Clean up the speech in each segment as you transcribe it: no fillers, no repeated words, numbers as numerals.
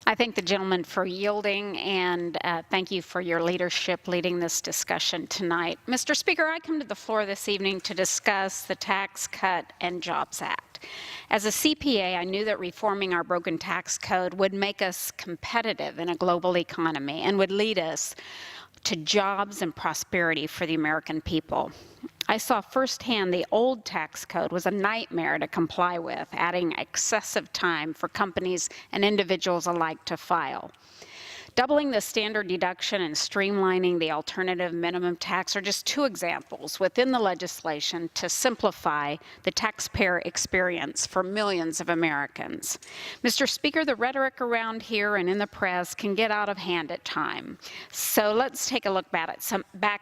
I thank the gentleman for yielding, and thank you for your leadership leading this discussion tonight. Mr. Speaker, I come to the floor this evening to discuss the Tax Cut and Jobs Act. As a CPA, I knew that reforming our broken tax code would make us competitive in a global economy and would lead us to jobs and prosperity for the American people. I saw firsthand the old tax code was a nightmare to comply with, adding excessive time for companies and individuals alike to file. Doubling the standard deduction and streamlining the alternative minimum tax are just two examples within the legislation to simplify the taxpayer experience for millions of Americans. Mr. Speaker, the rhetoric around here and in the press can get out of hand at times. So let's take a look back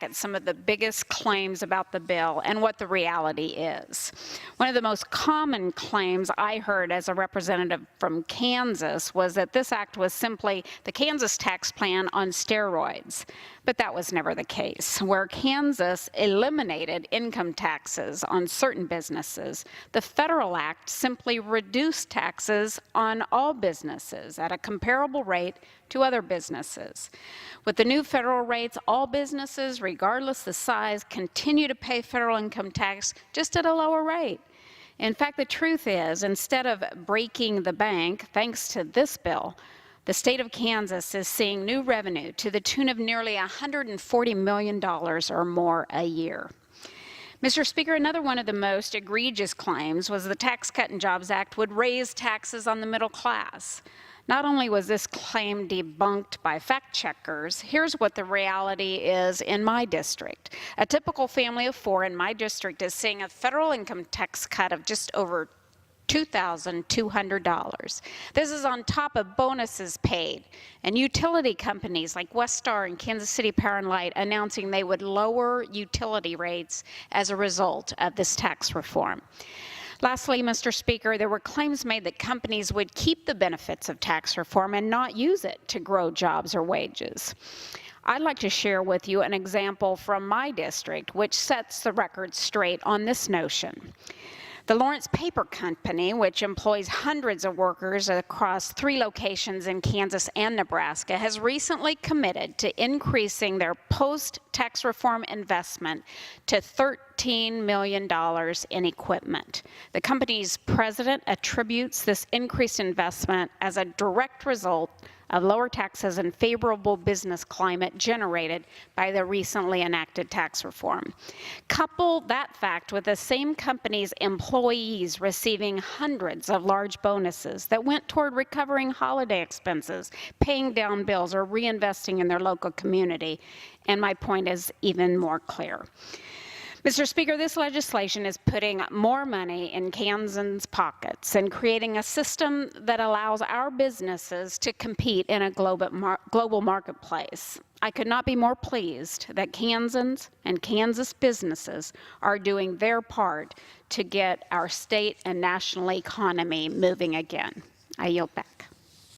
at some of the biggest claims about the bill and what the reality is. One of the most common claims I heard as a representative from Kansas was that this act was simply the Kansas tax plan on steroids. But that was never the case. Where Kansas eliminated income taxes on certain businesses, the federal act simply reduced taxes on all businesses at a comparable rate to other businesses. With the new federal rates, all businesses, regardless the size, continue to pay federal income tax just at a lower rate. In fact, the truth is, instead of breaking the bank, thanks to this bill, the state of Kansas is seeing new revenue to the tune of nearly $140 million or more a year. Mr. Speaker, another one of the most egregious claims was the Tax Cut and Jobs Act would raise taxes on the middle class. Not only was this claim debunked by fact checkers, here's what the reality is in my district. A typical family of four in my district is seeing a federal income tax cut of just over $2,200. This is on top of bonuses paid and utility companies like Westar and Kansas City Power and Light announcing they would lower utility rates as a result of this tax reform. Lastly, Mr. Speaker, there were claims made that companies would keep the benefits of tax reform and not use it to grow jobs or wages. I'd like to share with you an example from my district which sets the record straight on this notion. The Lawrence Paper Company, which employs hundreds of workers across 3 locations in Kansas and Nebraska, has recently committed to increasing their post-tax reform investment to $13 million in equipment. The company's president attributes this increased investment as a direct result of lower taxes and favorable business climate generated by the recently enacted tax reform. Couple that fact with the same company's employees receiving hundreds of large bonuses that went toward recovering holiday expenses, paying down bills, or reinvesting in their local community, and my point is even more clear. Mr. Speaker, this legislation is putting more money in Kansans' pockets and creating a system that allows our businesses to compete in a global marketplace. I could not be more pleased that Kansans and Kansas businesses are doing their part to get our state and national economy moving again. I yield back.